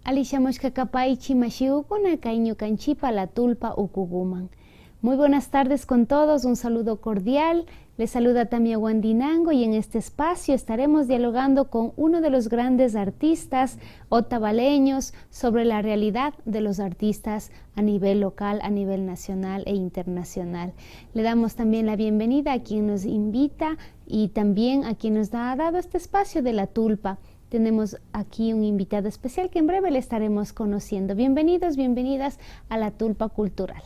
Alishamushkakapaychi mashiukuna kaiño canchipa la tulpa ukuguman. Muy buenas tardes con todos, un saludo cordial. Les saluda Tamia Guandinango y en este espacio estaremos dialogando con uno de los grandes artistas otavaleños sobre la realidad de los artistas a nivel local, a nivel nacional e internacional. Le damos también la bienvenida a quien nos invita y también a quien nos ha dado este espacio de la tulpa. Tenemos aquí un invitado especial que en breve le estaremos conociendo. Bienvenidos, bienvenidas a la Tulpa Cultural.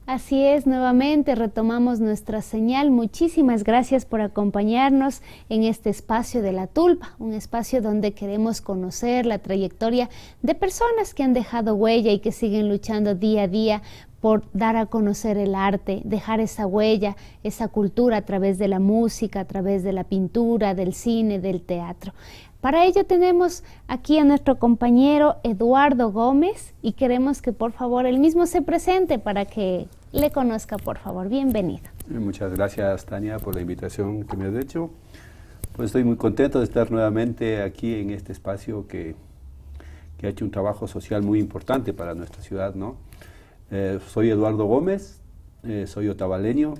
Así es, nuevamente retomamos nuestra señal. Muchísimas gracias por acompañarnos en este espacio de la Tulpa, un espacio donde queremos conocer la trayectoria de personas que han dejado huella y que siguen luchando día a día por dar a conocer el arte, dejar esa huella, esa cultura a través de la música, a través de la pintura, del cine, del teatro. Para ello tenemos aquí a nuestro compañero Eduardo Gómez y queremos que por favor él mismo se presente para que le conozca, por favor. Bienvenido. Muchas gracias, Tania, por la invitación que me has hecho. Pues estoy muy contento de estar nuevamente aquí en este espacio que ha hecho un trabajo social muy importante para nuestra ciudad, ¿no? Soy Eduardo Gómez, soy otavaleño,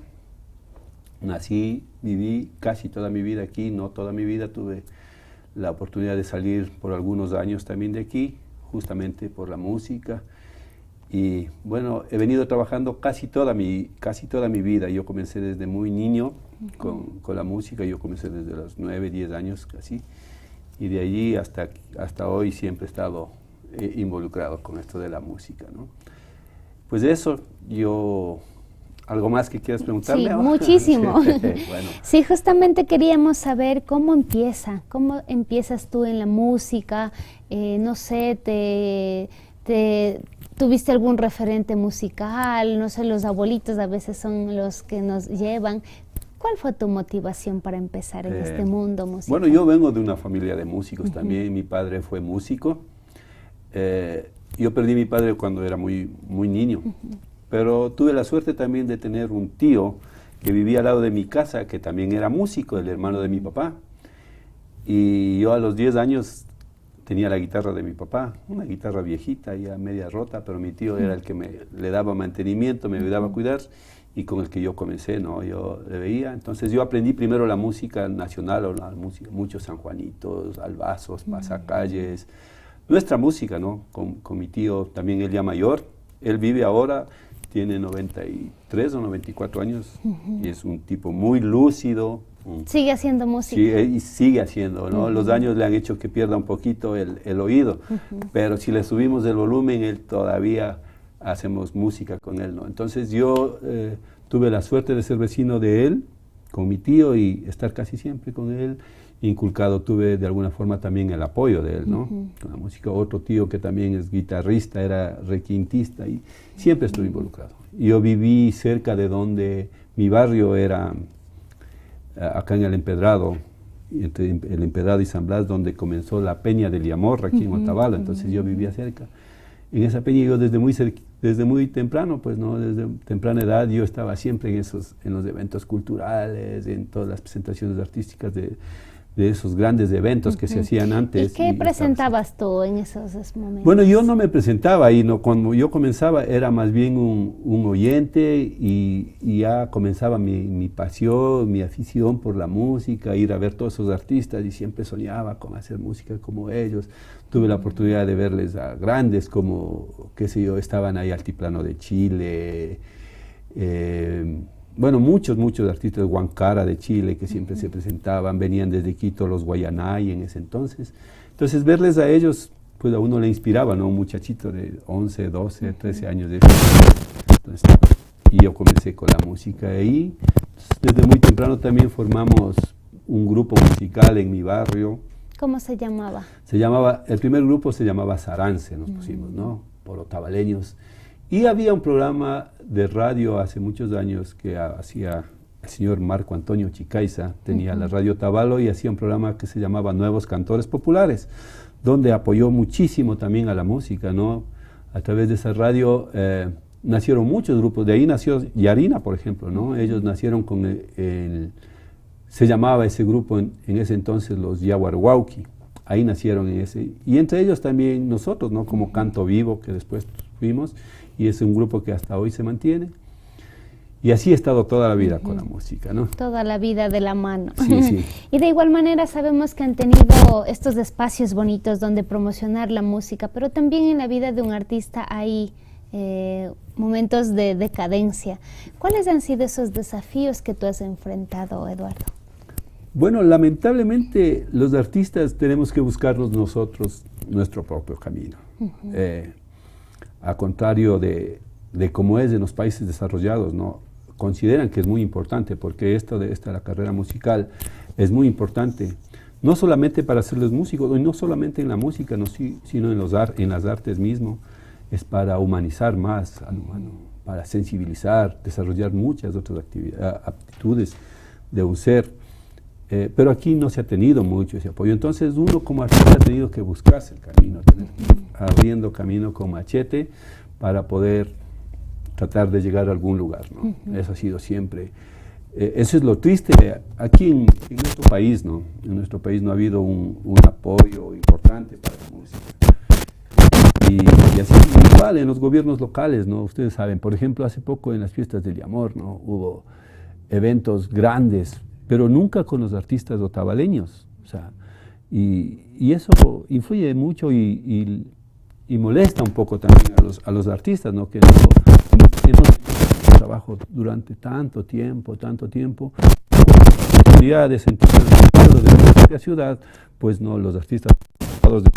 nací, viví casi toda mi vida aquí, no toda mi vida, tuve la oportunidad de salir por algunos años también de aquí, justamente por la música. Y bueno, he venido trabajando casi toda mi vida. Yo comencé desde muy niño con la música, yo comencé desde los 9, 10 años casi. Y de allí hasta hoy siempre he estado involucrado con esto de la música, ¿no? Pues eso, ¿algo más que quieras preguntarme? Sí, muchísimo. Bueno. Sí, justamente queríamos saber cómo empiezas tú en la música, no sé, ¿tuviste algún referente musical? No sé, los abuelitos a veces son los que nos llevan. ¿Cuál fue tu motivación para empezar en este mundo musical? Bueno, yo vengo de una familia de músicos también, mi padre fue músico. Yo perdí a mi padre cuando era muy niño. Pero tuve la suerte también de tener un tío que vivía al lado de mi casa, que también era músico, el hermano de mi papá. Y yo a los 10 años tenía la guitarra de mi papá, una guitarra viejita, ya media rota, pero mi tío era el que le daba mantenimiento, me ayudaba a cuidar, y con el que yo comencé, ¿no? Yo le veía. Entonces yo aprendí primero la música nacional, o la música, muchos sanjuanitos, albazos, pasacalles, nuestra música, ¿no? Con mi tío, también él ya mayor, él vive ahora, tiene 93 o 94 años, y es un tipo muy lúcido. ¿Sigue haciendo música? Sí, y sigue haciendo, ¿no? Los años le han hecho que pierda un poquito el oído, pero si le subimos el volumen, él todavía hacemos música con él, ¿no? Entonces yo tuve la suerte de ser vecino de él, con mi tío, y estar casi siempre con él. Inculcado tuve de alguna forma también el apoyo de él, ¿no? Con la música. Otro tío que también es guitarrista, era requintista, y siempre estuve involucrado. Yo viví cerca de donde mi barrio era, acá en el Empedrado, entre el Empedrado y San Blas, donde comenzó la Peña de Liamorra, aquí en Otavalo. Entonces yo vivía cerca. En esa peña yo desde muy temprano, pues, ¿no? Desde temprana edad yo estaba siempre en los eventos culturales, en todas las presentaciones artísticas de esos grandes eventos que se hacían antes. ¿Y qué presentabas tú en esos momentos? Bueno, yo no me presentaba, y cuando yo comenzaba era más bien un oyente, y ya comenzaba mi pasión, mi afición por la música, ir a ver todos esos artistas, y siempre soñaba con hacer música como ellos. Tuve la oportunidad de verles a grandes como, qué sé yo, estaban ahí Altiplano de Chile, bueno, muchos artistas, Huancara de Chile, que siempre se presentaban, venían desde Quito los Guayanay en ese entonces. Entonces verles a ellos, pues a uno le inspiraba, ¿no? Un muchachito de 11, 12, 13 años de edad. Entonces, y yo comencé con la música ahí. Entonces, desde muy temprano también formamos un grupo musical en mi barrio. ¿Cómo se llamaba? El primer grupo se llamaba Sarance, nos pusimos, ¿no? Por otavaleños. Y había un programa de radio hace muchos años que hacía el señor Marco Antonio Chicaiza, tenía la Radio Tabalo y hacía un programa que se llamaba Nuevos Cantores Populares, donde apoyó muchísimo también a la música, ¿no? A través de esa radio nacieron muchos grupos, de ahí nació Yarina, por ejemplo, ¿no? Ellos nacieron con se llamaba ese grupo en ese entonces los Yaguarhuauqui, ahí nacieron y entre ellos también nosotros, ¿no? Como Canto Vivo, que después fuimos, y es un grupo que hasta hoy se mantiene. Y así he estado toda la vida con la música, ¿no? Toda la vida de la mano. Sí, sí. Y de igual manera sabemos que han tenido estos espacios bonitos donde promocionar la música, pero también en la vida de un artista hay momentos de decadencia. ¿Cuáles han sido esos desafíos que tú has enfrentado, Eduardo? Bueno, lamentablemente los artistas tenemos que buscarnos nosotros nuestro propio camino. A contrario de cómo es en los países desarrollados, ¿no? Consideran que es muy importante, porque la carrera musical es muy importante, no solamente para hacerlos músicos, y no solamente en la música, no, sino en las artes mismo, es para humanizar más al humano, para sensibilizar, desarrollar muchas otras aptitudes de un ser, pero aquí no se ha tenido mucho ese apoyo, entonces uno como artista ha tenido que buscarse el camino, abriendo camino con machete para poder tratar de llegar a algún lugar, ¿no? Eso ha sido siempre. Eso es lo triste. Aquí en nuestro país, ¿no? En nuestro país no ha habido un apoyo importante para la música. Y así igual en los gobiernos locales, ¿no? Ustedes saben, por ejemplo, hace poco en las fiestas del Yamor, ¿no? Hubo eventos grandes, pero nunca con los artistas otavaleños. O sea, y eso influye mucho y molesta un poco también a los artistas, ¿no? Que hemos hecho trabajo durante tanto tiempo, la posibilidad de sentirse representados de la propia ciudad, pues no, los artistas de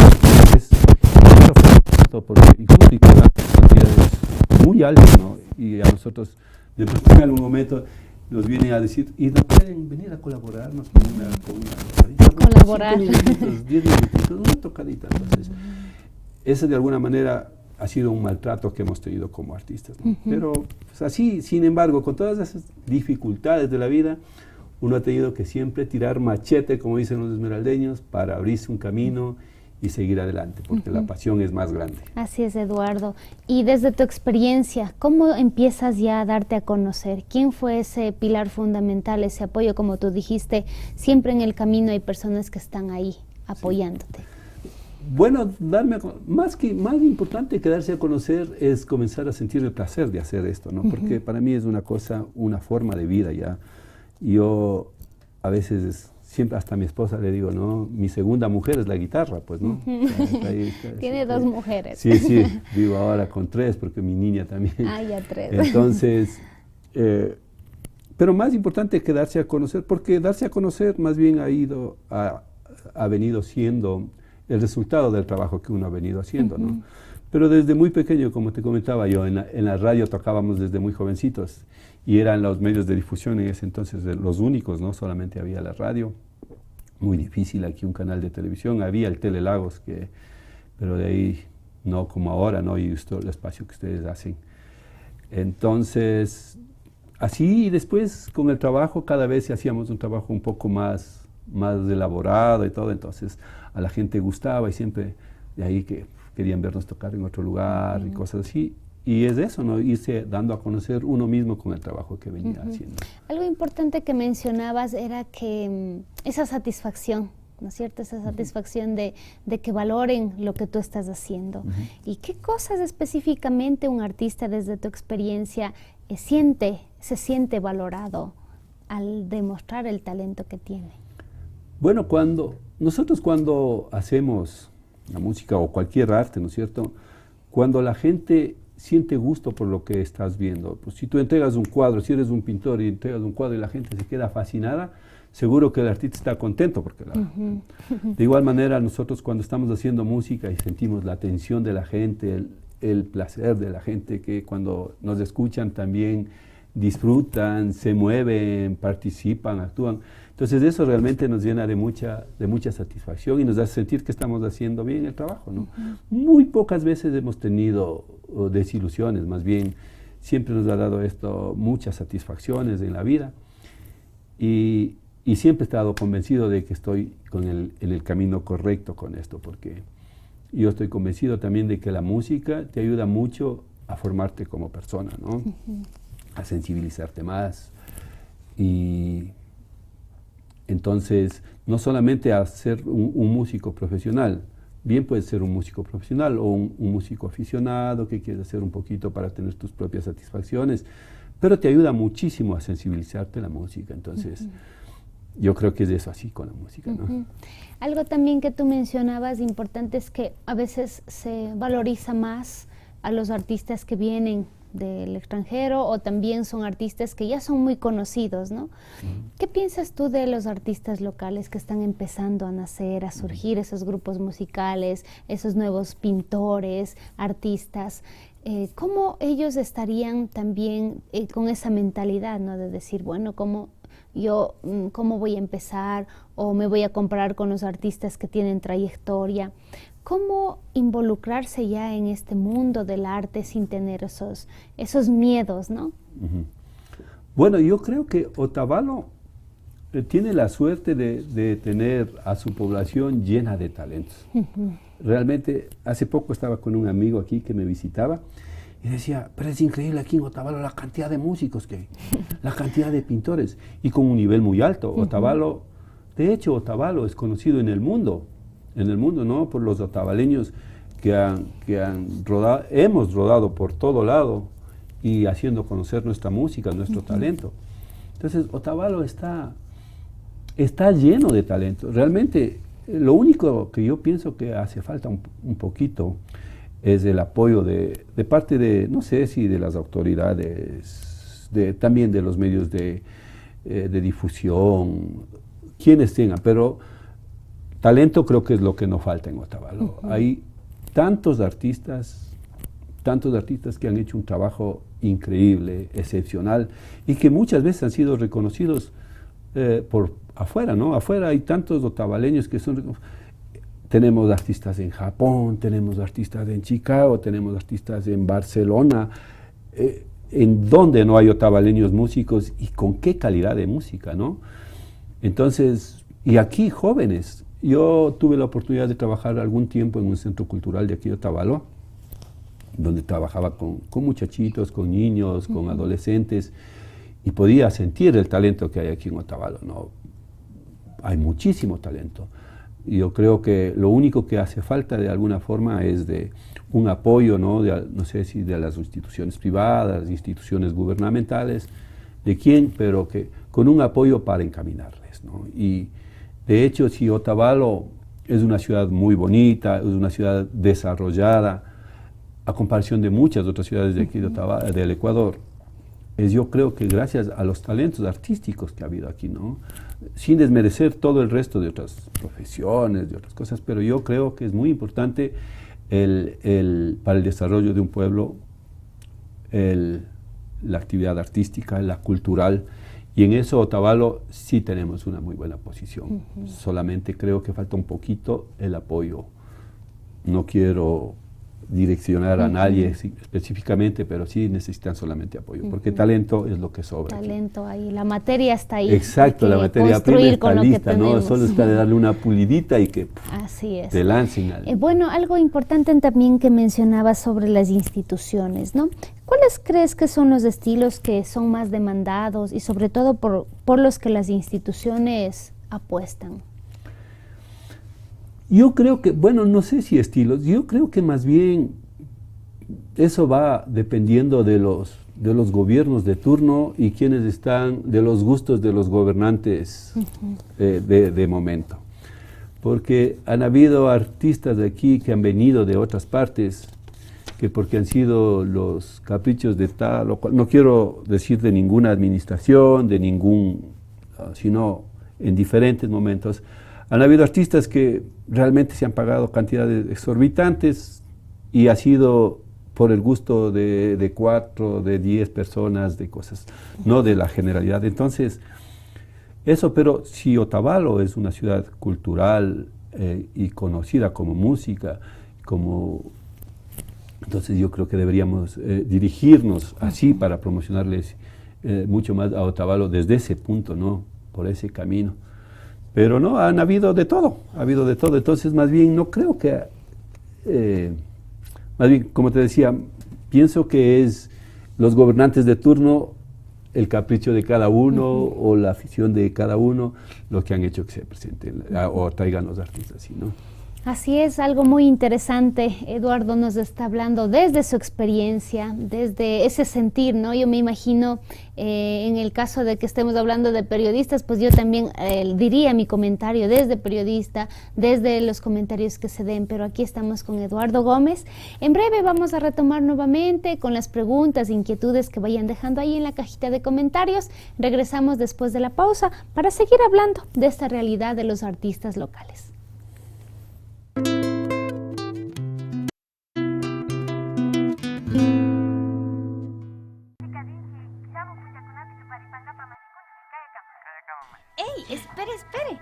porque incluso cantidades muy altas, ¿no? Y a nosotros, de en algún momento, nos vienen a decir, ¿y no pueden venir a colaborarnos con una tocadita? Colaborar. 5 minutitos, 10 minutitos, una tocadita. Entonces, ese de alguna manera ha sido un maltrato que hemos tenido como artistas, ¿no? Pero pues, así, sin embargo, con todas esas dificultades de la vida, uno ha tenido que siempre tirar machete, como dicen los esmeraldeños, para abrirse un camino y seguir adelante, porque la pasión es más grande. Así es, Eduardo. Y desde tu experiencia, ¿cómo empiezas ya a darte a conocer? ¿Quién fue ese pilar fundamental, ese apoyo? Como tú dijiste, siempre en el camino hay personas que están ahí apoyándote. Bueno, más importante que darse a conocer es comenzar a sentir el placer de hacer esto, ¿no? Porque para mí es una forma de vida ya. Yo a veces siempre hasta a mi esposa le digo, ¿no? Mi segunda mujer es la guitarra, pues, ¿no? Tiene 2 mujeres. Sí, sí, vivo ahora con 3 porque mi niña también. Ah, ya 3. Entonces, pero más importante que darse a conocer, porque darse a conocer más bien ha venido siendo el resultado del trabajo que uno ha venido haciendo, ¿no? Pero desde muy pequeño, como te comentaba yo, en la radio tocábamos desde muy jovencitos y eran los medios de difusión en ese entonces los únicos, ¿no? Solamente había la radio, muy difícil aquí un canal de televisión, había el Telelagos, pero de ahí no como ahora, ¿no? Y esto, el espacio que ustedes hacen. Entonces, así y después con el trabajo cada vez hacíamos un trabajo un poco más elaborado y todo, entonces a la gente gustaba y siempre de ahí que querían vernos tocar en otro lugar y cosas así. Y es eso, ¿no? Irse dando a conocer uno mismo con el trabajo que venía haciendo. Algo importante que mencionabas era que esa satisfacción, ¿no es cierto? Esa satisfacción de que valoren lo que tú estás haciendo. ¿Y qué cosas específicamente un artista desde tu experiencia se siente valorado al demostrar el talento que tiene? Bueno, nosotros cuando hacemos la música o cualquier arte, ¿no es cierto? Cuando la gente siente gusto por lo que estás viendo, pues si tú entregas un cuadro, si eres un pintor y entregas un cuadro y la gente se queda fascinada, seguro que el artista está contento. Porque de igual manera nosotros cuando estamos haciendo música y sentimos la atención de la gente, el placer de la gente, que cuando nos escuchan también disfrutan, se mueven, participan, actúan. Entonces eso realmente nos llena de mucha satisfacción y nos hace sentir que estamos haciendo bien el trabajo, ¿no? Muy pocas veces hemos tenido desilusiones, más bien siempre nos ha dado esto muchas satisfacciones en la vida. y siempre he estado convencido de que estoy en el camino correcto con esto, porque yo estoy convencido también de que la música te ayuda mucho a formarte como persona, ¿no? A sensibilizarte más. Y entonces, no solamente a ser un músico profesional, bien puedes ser un músico profesional o un músico aficionado que quieres hacer un poquito para tener tus propias satisfacciones, pero te ayuda muchísimo a sensibilizarte la música. Entonces, yo creo que es eso así con la música, ¿no? Algo también que tú mencionabas importante es que a veces se valoriza más a los artistas que vienen del extranjero o también son artistas que ya son muy conocidos, ¿no? ¿Qué piensas tú de los artistas locales que están empezando a nacer, a surgir esos grupos musicales, esos nuevos pintores, artistas? ¿Cómo ellos estarían también con esa mentalidad, ¿no? De decir, bueno, ¿cómo voy a empezar o me voy a comparar con los artistas que tienen trayectoria? ¿Cómo involucrarse ya en este mundo del arte sin tener esos miedos, ¿no? Bueno, yo creo que Otavalo tiene la suerte de tener a su población llena de talentos. Realmente, hace poco estaba con un amigo aquí que me visitaba y decía, pero es increíble aquí en Otavalo la cantidad de músicos que hay, la cantidad de pintores, y con un nivel muy alto. Otavalo, de hecho, Otavalo es conocido en el mundo, ¿no? Por los otavaleños que han rodado, hemos rodado por todo lado y haciendo conocer nuestra música, nuestro talento. Entonces, Otavalo está lleno de talento. Realmente, lo único que yo pienso que hace falta un poquito es el apoyo de parte de, no sé si de las autoridades, también de los medios de difusión, quienes tengan, pero talento creo que es lo que nos falta en Otavalo. Hay tantos artistas que han hecho un trabajo increíble, excepcional, y que muchas veces han sido reconocidos por afuera, ¿no? Afuera hay tantos otavaleños que son... Tenemos artistas en Japón, tenemos artistas en Chicago, tenemos artistas en Barcelona, en donde no hay otavaleños músicos y con qué calidad de música, ¿no? Entonces, y aquí jóvenes. Yo tuve la oportunidad de trabajar algún tiempo en un centro cultural de aquí de Otavalo, donde trabajaba con muchachitos, con niños, con adolescentes, y podía sentir el talento que hay aquí en Otavalo, ¿no? Hay muchísimo talento. Y yo creo que lo único que hace falta de alguna forma es de un apoyo, ¿no? No sé si de las instituciones privadas, instituciones gubernamentales, de quién, pero que con un apoyo para encaminarles, ¿no? Y de hecho, si Otavalo es una ciudad muy bonita, es una ciudad desarrollada, a comparación de muchas otras ciudades de aquí del Ecuador, yo creo que gracias a los talentos artísticos que ha habido aquí, ¿no? Sin desmerecer todo el resto de otras profesiones, de otras cosas, pero yo creo que es muy importante para el desarrollo de un pueblo la actividad artística, la cultural, y en eso Otavalo sí tenemos una muy buena posición. Solamente creo que falta un poquito el apoyo. No quiero direccionar a nadie específicamente, pero sí necesitan solamente apoyo, porque talento es lo que sobra. Talento ahí, la materia está ahí. Exacto, la materia prima está lista, ¿no? Solo está de darle una pulidita y que así es. Te lancen. Bueno, algo importante también que mencionabas sobre las instituciones, ¿no? ¿Cuáles crees que son los estilos que son más demandados y sobre todo por los que las instituciones apuestan? Yo creo que, bueno, no sé si estilos, yo creo que más bien eso va dependiendo de los gobiernos de turno y quienes están, de los gustos de los gobernantes de momento. Porque han habido artistas de aquí que han venido de otras partes, que porque han sido los caprichos de tal o cual, no quiero decir de ninguna administración, sino en diferentes momentos, han habido artistas que realmente se han pagado cantidades exorbitantes y ha sido por el gusto de 4, de 10 personas, de cosas, no de la generalidad. Entonces, eso, pero si Otavalo es una ciudad cultural y conocida como música, entonces yo creo que deberíamos dirigirnos así para promocionarles mucho más a Otavalo desde ese punto, ¿no? por ese camino. Pero no, han habido de todo, entonces más bien no creo que, más bien, como te decía, pienso que es los gobernantes de turno, el capricho de cada uno o la afición de cada uno, lo que han hecho que se presenten o traigan los artistas, ¿sí, no? Así es, algo muy interesante. Eduardo nos está hablando desde su experiencia, desde ese sentir, ¿no? Yo me imagino, en el caso de que estemos hablando de periodistas, pues yo también diría mi comentario desde periodista, desde los comentarios que se den, pero aquí estamos con Eduardo Gómez. En breve vamos a retomar nuevamente con las preguntas, inquietudes que vayan dejando ahí en la cajita de comentarios. Regresamos después de la pausa para seguir hablando de esta realidad de los artistas locales. ¡Ey! ¡Espere!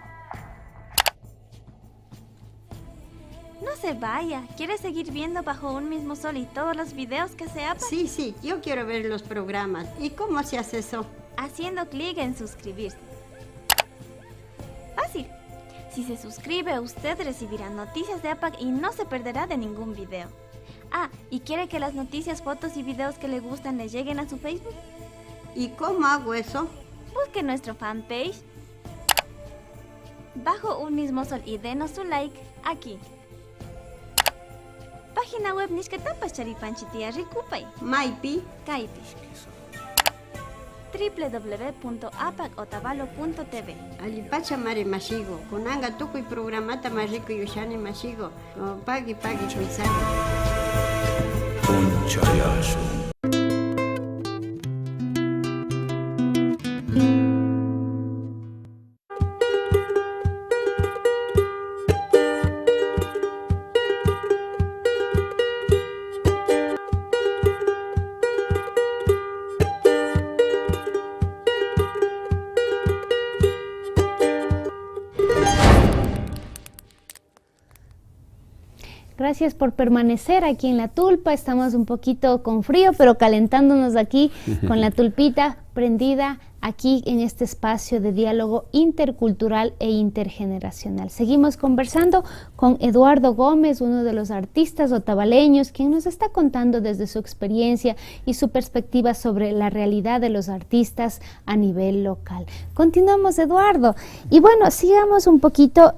No se vaya. ¿Quiere seguir viendo Bajo un mismo sol y todos los videos que se APAC? Sí, yo quiero ver los programas. ¿Y cómo se hace eso? Haciendo clic en suscribirse. Fácil. Si se suscribe, usted recibirá noticias de APAC y no se perderá de ningún video. Ah, ¿y quiere que las noticias, fotos y videos que le gustan le lleguen a su Facebook? ¿Y cómo hago eso? Busque nuestro fanpage Bajo un mismo sol y denos su like aquí. Página web Nishkatapas Charipanchitia Rikupay Maipi Kaipish www.apacotavalo.tv Alipacha mare mashigo kunanga tukuy programata mariko yushani mashigo pagi chuisani Conchayazo. Gracias por permanecer aquí en La Tulpa. Estamos un poquito con frío, pero calentándonos aquí con la tulpita prendida aquí en este espacio de diálogo intercultural e intergeneracional. Seguimos conversando con Eduardo Gómez, uno de los artistas otavaleños, quien nos está contando desde su experiencia y su perspectiva sobre la realidad de los artistas a nivel local. Continuamos, Eduardo. Y bueno, sigamos un poquito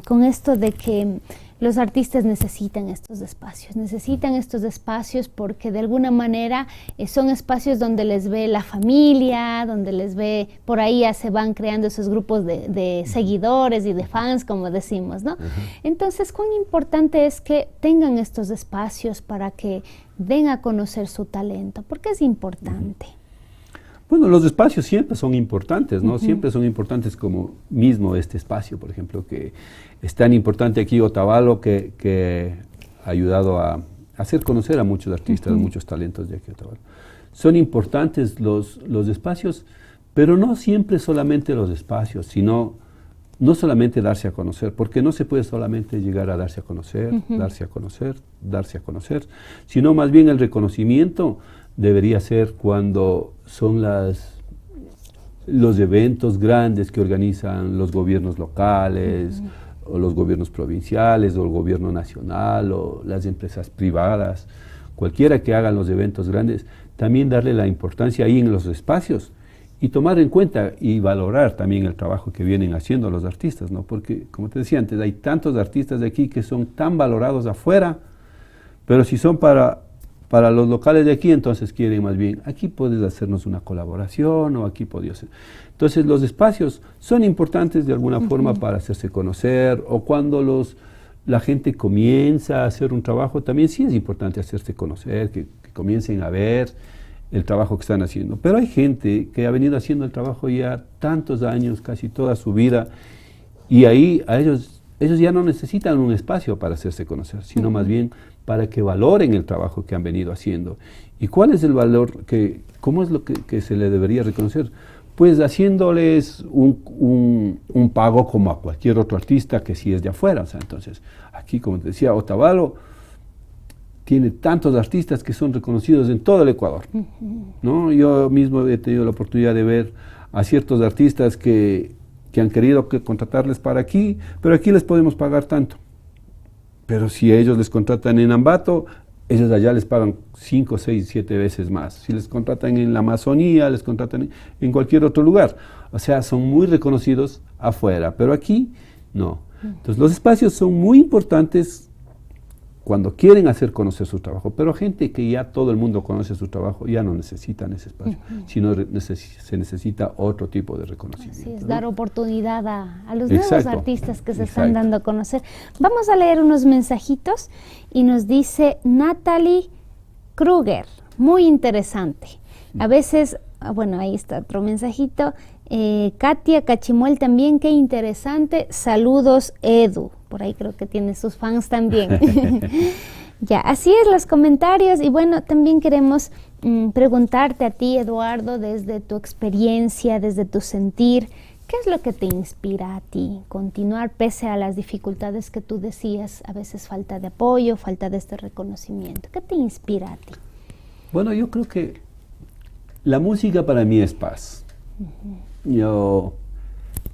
con esto de que los artistas necesitan estos espacios porque de alguna manera son espacios donde les ve la familia, donde les ve, por ahí ya se van creando esos grupos de seguidores y de fans, como decimos, ¿no? Entonces, ¿cuán importante es que tengan estos espacios para que den a conocer su talento? ¿Por qué es importante? Bueno, los espacios siempre son importantes, ¿no? Siempre son importantes, como mismo este espacio, por ejemplo, que es tan importante aquí Otavalo, que ha ayudado a hacer conocer a muchos artistas, muchos talentos de aquí Otavalo. Son importantes los espacios, pero no siempre solamente los espacios, sino no solamente darse a conocer, porque no se puede solamente llegar a darse a conocer, darse a conocer, sino más bien el reconocimiento debería ser cuando son los eventos grandes que organizan los gobiernos locales, o los gobiernos provinciales, o el gobierno nacional, o las empresas privadas, cualquiera que hagan los eventos grandes, también darle la importancia ahí en los espacios y tomar en cuenta y valorar también el trabajo que vienen haciendo los artistas, ¿no? Porque, como te decía antes, hay tantos artistas de aquí que son tan valorados afuera, pero si son para los locales de aquí, entonces quieren más bien, aquí puedes hacernos una colaboración o aquí podría ser. Entonces los espacios son importantes de alguna forma para hacerse conocer, o cuando la gente comienza a hacer un trabajo, también sí es importante hacerse conocer, que comiencen a ver el trabajo que están haciendo. Pero hay gente que ha venido haciendo el trabajo ya tantos años, casi toda su vida, y ahí a ellos ya no necesitan un espacio para hacerse conocer, sino más bien para que valoren el trabajo que han venido haciendo. ¿Y cuál es el valor? ¿Cómo es lo que se le debería reconocer? Pues haciéndoles un pago como a cualquier otro artista que sí es de afuera. O sea, entonces, aquí, como te decía, Otavalo tiene tantos artistas que son reconocidos en todo el Ecuador, ¿no? Yo mismo he tenido la oportunidad de ver a ciertos artistas que han querido contratarles para aquí, pero aquí les podemos pagar tanto. Pero si a ellos les contratan en Ambato, ellos allá les pagan 5, 6, 7 veces más. Si les contratan en la Amazonía, les contratan en cualquier otro lugar. O sea, son muy reconocidos afuera, pero aquí no. Entonces los espacios son muy importantes cuando quieren hacer conocer su trabajo, pero gente que ya todo el mundo conoce su trabajo ya no necesitan ese espacio, sino se necesita otro tipo de reconocimiento. Así es, ¿no? dar oportunidad a los Exacto, nuevos artistas que se están dando a conocer. Vamos a leer unos mensajitos y nos dice Natalie Kruger, muy interesante. A veces, bueno, ahí está otro mensajito. Katia Cachimuel también, qué interesante. Saludos, Edu. Por ahí creo que tiene sus fans también. Ya, así es los comentarios. Y bueno, también queremos preguntarte a ti, Eduardo, desde tu experiencia, desde tu sentir, ¿qué es lo que te inspira a ti continuar pese a las dificultades que tú decías? A veces falta de apoyo, falta de este reconocimiento. ¿Qué te inspira a ti? Bueno, yo creo que la música para mí es paz. Yo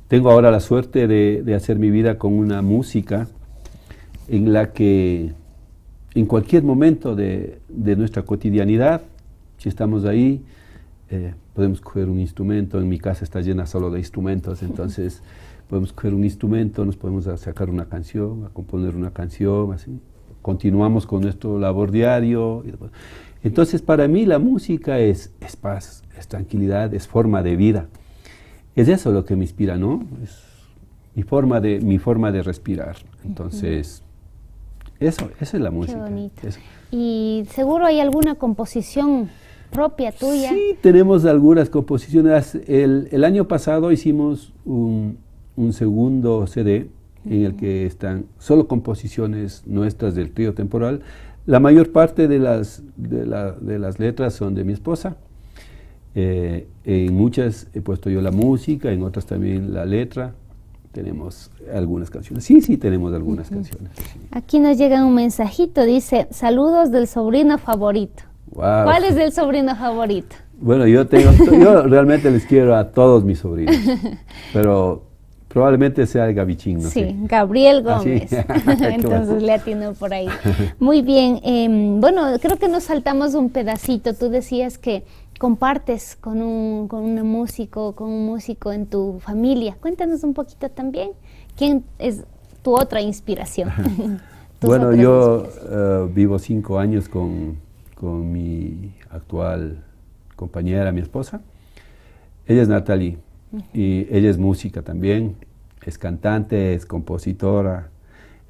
tengo ahora la suerte de hacer mi vida con una música en la que en cualquier momento de nuestra cotidianidad, si estamos ahí, podemos coger un instrumento. En mi casa está llena solo de instrumentos, entonces podemos coger un instrumento, nos podemos sacar una canción, a componer una canción, así. Continuamos con nuestro labor diario. Entonces para mí la música es paz, es tranquilidad, es forma de vida. Es eso lo que me inspira, ¿no? Es mi forma de respirar. Entonces, esa es la música. Qué bonito. Eso. Y seguro hay alguna composición propia tuya. Sí, tenemos algunas composiciones. El año pasado hicimos un segundo CD en el que están solo composiciones nuestras del trío temporal. La mayor parte de las letras son de mi esposa. En muchas he puesto yo la música, en otras también la letra. Tenemos algunas canciones. Sí, tenemos algunas canciones. Sí. Aquí nos llega un mensajito, dice, saludos del sobrino favorito. Wow. ¿Cuál es el sobrino favorito? Bueno, yo realmente les quiero a todos mis sobrinos, pero probablemente sea el Gabichín, no sí, sé. Gabriel Gómez. Entonces bueno. le atinó por ahí. Muy bien. Bueno, creo que nos saltamos un pedacito. Tú decías que compartes con un músico en tu familia. Cuéntanos un poquito también. ¿Quién es tu otra inspiración? Bueno, yo vivo 5 años con mi actual compañera, mi esposa. Ella es Natalie y ella es música también. Es cantante, es compositora,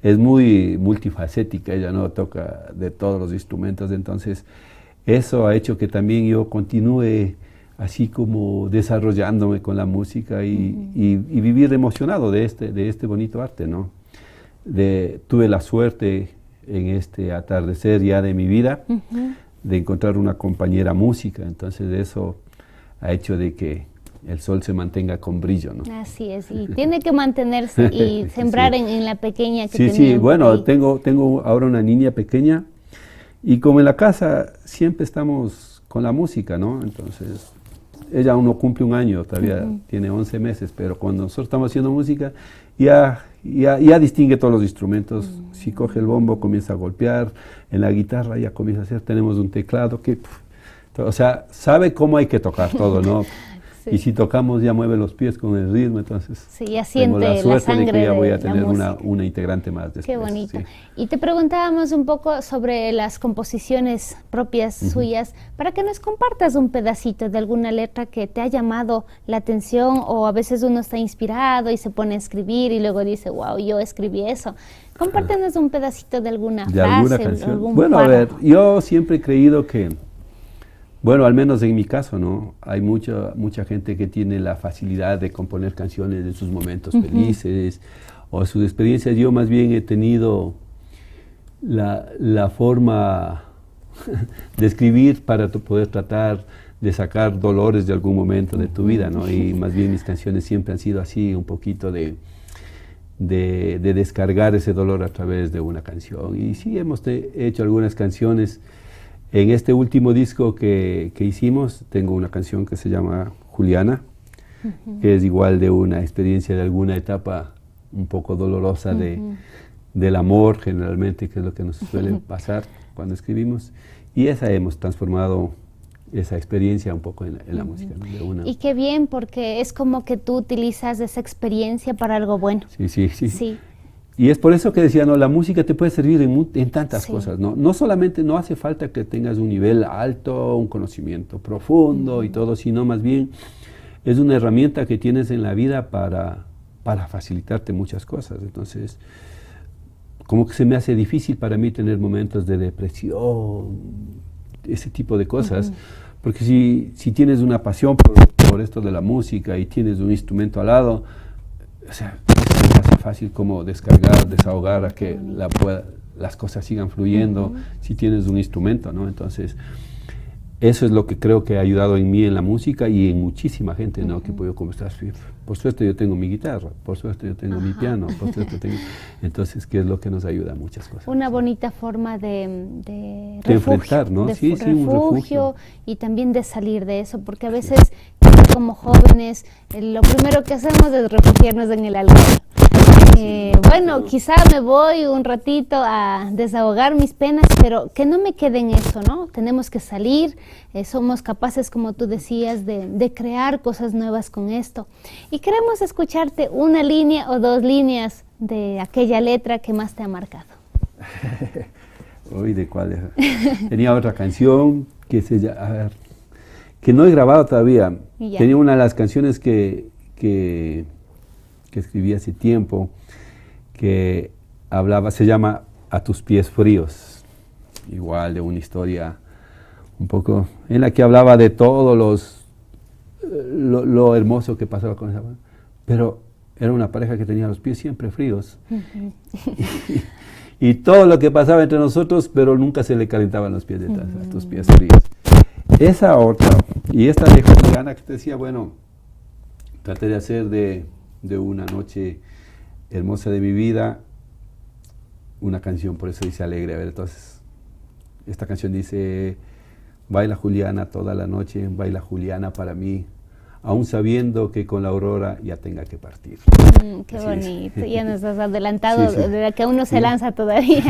es muy multifacética. Ella no toca de todos los instrumentos, entonces eso ha hecho que también yo continúe así como desarrollándome con la música y vivir emocionado de este bonito arte, ¿no? Tuve la suerte en este atardecer ya de mi vida de encontrar una compañera música, entonces eso ha hecho de que el sol se mantenga con brillo, ¿no? Así es, y tiene que mantenerse y sembrar sí. en la pequeña que Sí, tenían bueno, ahí. tengo ahora una niña pequeña y como en la casa siempre estamos con la música, ¿no? Entonces, ella aún no cumple 1 año, todavía tiene 11 meses, pero cuando nosotros estamos haciendo música, ya distingue todos los instrumentos. Si coge el bombo, comienza a golpear, en la guitarra ya comienza a hacer, tenemos un teclado que, o sea, sabe cómo hay que tocar todo, ¿no? Sí. Y si tocamos ya mueve los pies con el ritmo, entonces sí, ya siente tengo la suerte sangre de que ya voy a de tener la una integrante más después. Qué bonito. Sí. Y te preguntábamos un poco sobre las composiciones propias suyas, para que nos compartas un pedacito de alguna letra que te ha llamado la atención, o a veces uno está inspirado y se pone a escribir y luego dice, wow, yo escribí eso. Compártenos un pedacito de alguna frase, alguna canción. Algún bueno, párrafo. a ver, yo siempre he creído que, bueno, al menos en mi caso, ¿no? Hay mucha gente que tiene la facilidad de componer canciones de sus momentos felices o sus experiencias. Yo más bien he tenido la forma de escribir para poder tratar de sacar dolores de algún momento de tu vida, ¿no? Y más bien mis canciones siempre han sido así, un poquito de descargar ese dolor a través de una canción. Y sí, hemos hecho algunas canciones. En este último disco que hicimos, tengo una canción que se llama Juliana, que es igual de una experiencia de alguna etapa un poco dolorosa del amor, generalmente, que es lo que nos suele pasar cuando escribimos. Y esa hemos transformado esa experiencia un poco en la música, ¿no? De una. Y qué bien, porque es como que tú utilizas esa experiencia para algo bueno. Sí. Y es por eso que decía, no, la música te puede servir en tantas cosas, ¿no? No solamente, no hace falta que tengas un nivel alto, un conocimiento profundo y todo, sino más bien es una herramienta que tienes en la vida para facilitarte muchas cosas. Entonces, como que se me hace difícil para mí tener momentos de depresión, ese tipo de cosas, porque si tienes una pasión por esto de la música y tienes un instrumento al lado, o sea, es más fácil como descargar, desahogar, a que las cosas sigan fluyendo si tienes un instrumento, ¿no? Entonces, eso es lo que creo que ha ayudado en mí en la música y en muchísima gente, ¿no? Que puedo como estar, por suerte yo tengo mi guitarra, por suerte yo tengo mi piano, por suerte tengo... Entonces, ¿qué es lo que nos ayuda a muchas cosas? Una bonita forma de refugio, enfrentar, ¿no? Sí, un refugio. Y también de salir de eso, porque a veces como jóvenes lo primero que hacemos es refugiarnos en el alcohol. Bueno, quizá me voy un ratito a desahogar mis penas, pero que no me quede en eso, ¿no? Tenemos que salir, somos capaces, como tú decías, de crear cosas nuevas con esto. Y queremos escucharte una línea o dos líneas de aquella letra que más te ha marcado. Uy, ¿de cuál? Tenía otra canción que se llama, a ver, que no he grabado todavía. Tenía una de las canciones que escribí hace tiempo, que hablaba, se llama A tus pies fríos, igual de una historia un poco en la que hablaba de todo lo hermoso que pasaba con esa, pero era una pareja que tenía los pies siempre fríos y todo lo que pasaba entre nosotros, pero nunca se le calentaban los pies detrás, a tus pies fríos. Esa otra, y esta de Juliana que te decía, bueno, traté de hacer de una noche hermosa de mi vida una canción, por eso dice alegre. A ver, entonces, esta canción dice: baila Juliana toda la noche, baila Juliana para mí, aún sabiendo que con la aurora ya tenga que partir. Qué así bonito, ya nos has adelantado de la que uno se lanza todavía.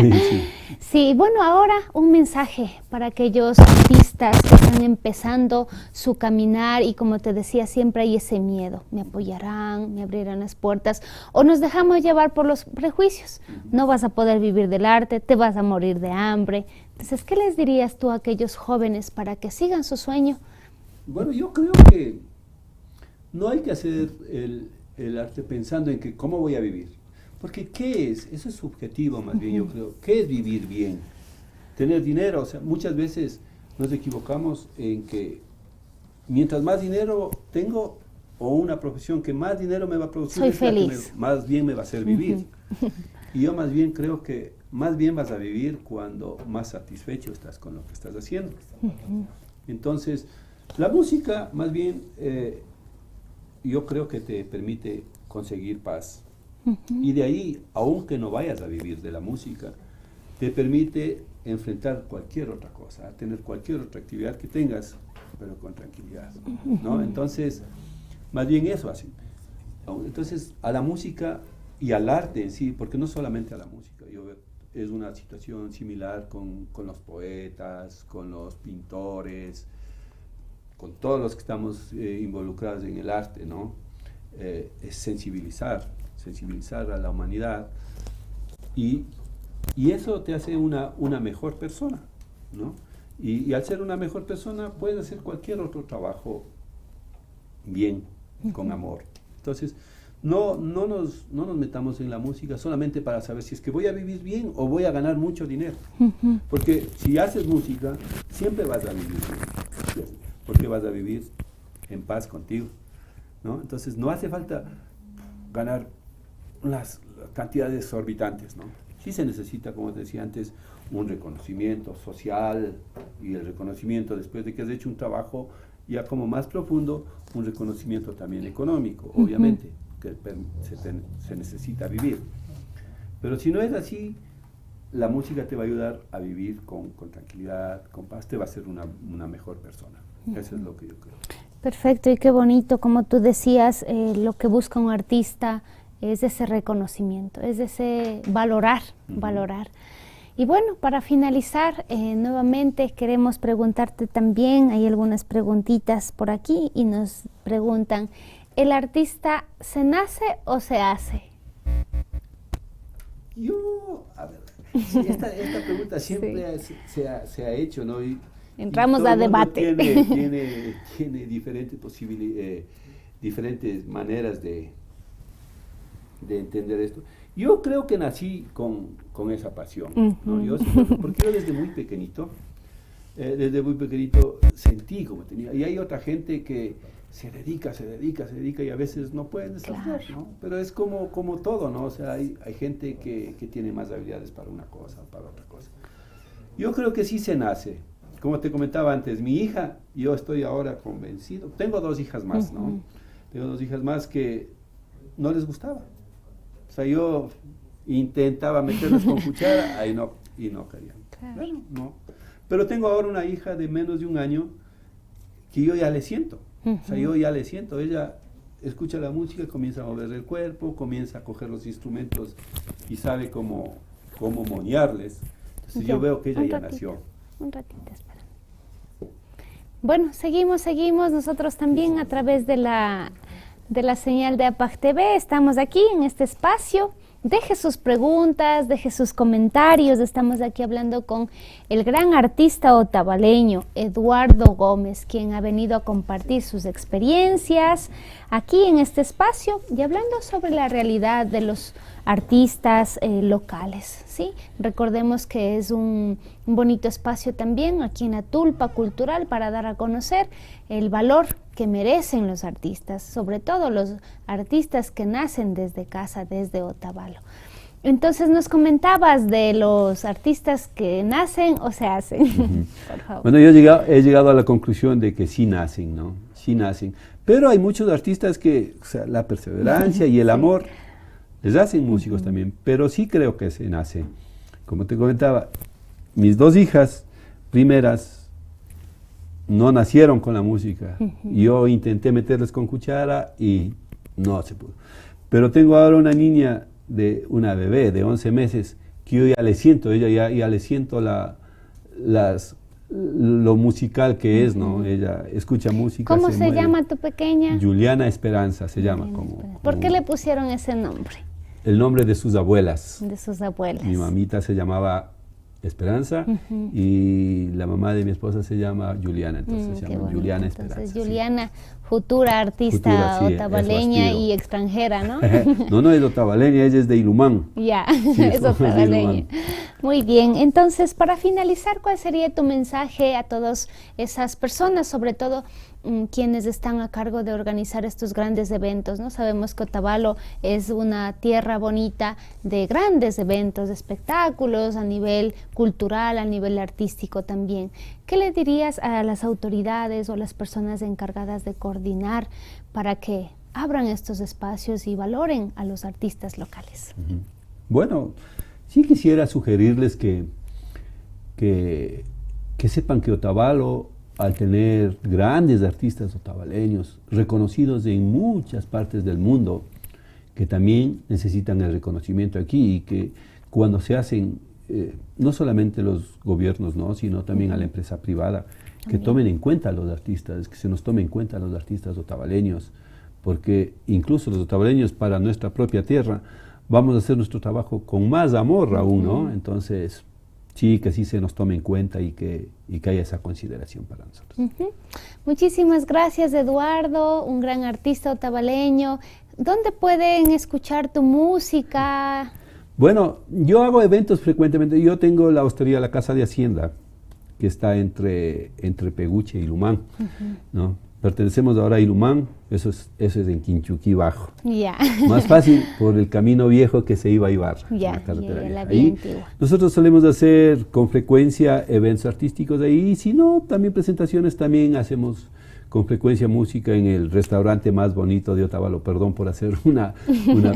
Sí, bueno, ahora un mensaje para aquellos artistas que están empezando su caminar y, como te decía, siempre hay ese miedo: me apoyarán, me abrirán las puertas, o nos dejamos llevar por los prejuicios. No vas a poder vivir del arte, te vas a morir de hambre. Entonces, ¿qué les dirías tú a aquellos jóvenes para que sigan su sueño? Bueno, yo creo que no hay que hacer el arte pensando en que cómo voy a vivir. Porque ¿qué es? Eso es subjetivo más bien, yo creo. ¿Qué es vivir bien? Tener dinero. O sea, muchas veces nos equivocamos en que mientras más dinero tengo, o una profesión que más dinero me va a producir, soy feliz, más bien me va a hacer vivir. Y yo más bien creo que más bien vas a vivir cuando más satisfecho estás con lo que estás haciendo. Entonces, la música más bien... yo creo que te permite conseguir paz. Y de ahí, aunque no vayas a vivir de la música, te permite enfrentar cualquier otra cosa, tener cualquier otra actividad que tengas, pero con tranquilidad, ¿no? Entonces, más bien eso así. Entonces, a la música y al arte en sí, porque no solamente a la música, es una situación similar con los poetas, con los pintores, con todos los que estamos involucrados en el arte, ¿no? Es sensibilizar a la humanidad y eso te hace una mejor persona, ¿no? Y al ser una mejor persona puedes hacer cualquier otro trabajo bien, con amor. Entonces, no nos metamos en la música solamente para saber si es que voy a vivir bien o voy a ganar mucho dinero. Porque si haces música, siempre vas a vivir bien, porque vas a vivir en paz contigo, ¿no? Entonces no hace falta ganar unas cantidades exorbitantes, ¿no? Sí se necesita, como te decía antes, un reconocimiento social, y el reconocimiento, después de que has hecho un trabajo ya como más profundo, un reconocimiento también económico, obviamente, que se necesita vivir. Pero si no es así, la música te va a ayudar a vivir con tranquilidad, con paz, te va a hacer una mejor persona. Eso es lo que yo creo. Perfecto, y qué bonito, como tú decías, lo que busca un artista es ese reconocimiento, es ese valorar. Y bueno, para finalizar, nuevamente queremos preguntarte también, hay algunas preguntitas por aquí y nos preguntan, ¿el artista se nace o se hace? A ver, sí, esta pregunta siempre se ha hecho, ¿no? Entramos a debate. Tiene diferentes posibilidades, diferentes maneras de entender esto. Yo creo que nací con esa pasión, ¿no? Porque yo desde muy pequeñito sentí como tenía. Y hay otra gente que se dedica y a veces no pueden desarrollar, ¿no? Pero es como todo, ¿no? O sea, hay gente que tiene más habilidades para una cosa o para otra cosa. Yo creo que sí se nace. Como te comentaba antes, mi hija, yo estoy ahora convencido. Tengo 2 hijas más, ¿no? Tengo 2 hijas más que no les gustaba. O sea, yo intentaba meterles con cuchara, y no querían. Claro. Bueno, no. Pero tengo ahora una hija de menos de 1 año que yo ya le siento. O sea, yo ya le siento. Ella escucha la música, comienza a mover el cuerpo, comienza a coger los instrumentos y sabe cómo monearles. Entonces yo veo que ella ya nació. Un ratito, espera. Bueno, seguimos nosotros también a través de la señal de APAC TV. Estamos aquí en este espacio. Deje sus preguntas, deje sus comentarios. Estamos aquí hablando con el gran artista otavaleño, Eduardo Gómez, quien ha venido a compartir sus experiencias aquí en este espacio y hablando sobre la realidad de los artistas locales, ¿sí? Recordemos que es un bonito espacio también aquí en la Tulpa Cultural para dar a conocer el valor que merecen los artistas, sobre todo los artistas que nacen desde casa, desde Otavalo. Entonces nos comentabas de los artistas que nacen o se hacen. Por favor. Bueno, yo he llegado a la conclusión de que sí nacen, ¿no? Sí nacen. Pero hay muchos artistas que, o sea, la perseverancia y el amor les hacen músicos también, pero sí creo que se nace. Como te comentaba, mis 2 hijas primeras no nacieron con la música. Yo intenté meterles con cuchara y no se pudo. Pero tengo ahora una niña, una bebé de 11 meses, que yo ya le siento, ella ya le siento lo musical que es, ¿no? Ella escucha música. ¿Cómo se llama tu pequeña? Juliana Esperanza se llama. ¿Por qué le pusieron ese nombre? El nombre de sus abuelas. De sus abuelas. Mi mamita se llamaba Esperanza y la mamá de mi esposa se llama Juliana, entonces se llama Juliana Esperanza. Entonces Juliana, futura artista otavaleña y extranjera, ¿no? No es otavaleña, ella es de Ilumán. Ya, es otavaleña. Muy bien, entonces para finalizar, ¿cuál sería tu mensaje a todas esas personas, sobre todo quienes están a cargo de organizar estos grandes eventos, ¿no? Sabemos que Otavalo es una tierra bonita de grandes eventos, de espectáculos a nivel cultural, a nivel artístico también. ¿Qué le dirías a las autoridades o a las personas encargadas de coordinar para que abran estos espacios y valoren a los artistas locales? Bueno, sí quisiera sugerirles que sepan que Otavalo, al tener grandes artistas otavaleños, reconocidos en muchas partes del mundo, que también necesitan el reconocimiento aquí y que cuando se hacen, no solamente los gobiernos, ¿no?, sino también a la empresa privada, que tomen en cuenta a los artistas, que se nos tomen en cuenta a los artistas otavaleños, porque incluso los otavaleños para nuestra propia tierra vamos a hacer nuestro trabajo con más amor aún, ¿no? Entonces, sí, que sí se nos tome en cuenta y que haya esa consideración para nosotros. Muchísimas gracias, Eduardo, un gran artista otavaleño. ¿Dónde pueden escuchar tu música? Bueno, yo hago eventos frecuentemente. Yo tengo la hostería La Casa de Hacienda, que está entre Peguche y Ilumán, ¿no? Pertenecemos ahora a Ilumán, eso es en Quinchuquí Bajo. Ya. Más fácil por el camino viejo que se iba a Ibarra. Ya, la ahí nosotros solemos hacer con frecuencia eventos artísticos ahí, y si no, también presentaciones, también hacemos con frecuencia música en el restaurante más bonito de Otavalo, perdón por hacer una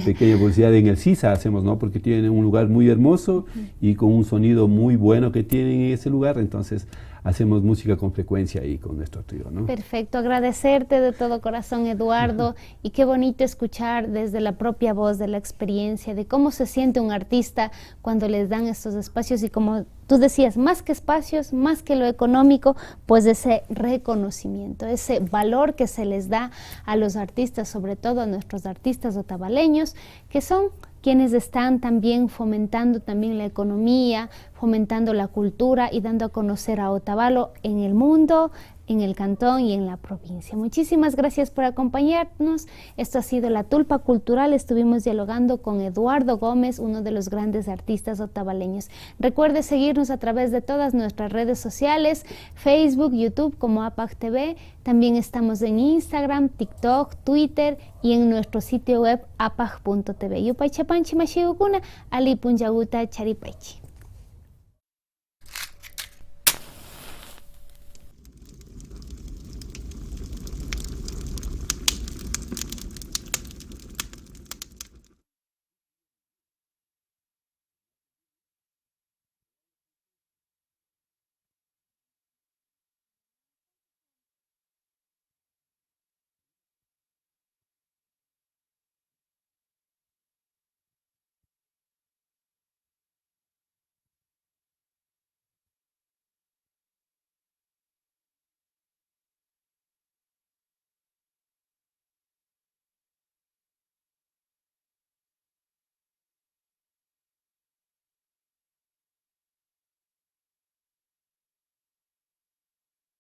pequeña publicidad, en el Sisa hacemos, ¿no? Porque tienen un lugar muy hermoso y con un sonido muy bueno que tienen en ese lugar, entonces hacemos música con frecuencia ahí con nuestro trío, ¿no? Perfecto, agradecerte de todo corazón, Eduardo, y qué bonito escuchar desde la propia voz de la experiencia, de cómo se siente un artista cuando les dan estos espacios y como tú decías, más que espacios, más que lo económico, pues ese reconocimiento, ese valor que se les da a los artistas, sobre todo a nuestros artistas otavaleños, que son quienes están también fomentando también la economía, fomentando la cultura y dando a conocer a Otavalo en el mundo, en el cantón y en la provincia. Muchísimas gracias por acompañarnos. Esto ha sido La Tulpa Cultural. Estuvimos dialogando con Eduardo Gómez, uno de los grandes artistas otavaleños. Recuerde seguirnos a través de todas nuestras redes sociales, Facebook, YouTube como APAC TV. También estamos en Instagram, TikTok, Twitter y en nuestro sitio web apag.tv. Yupay chapanchi mashigukuna, ali punjaguta charipaichi.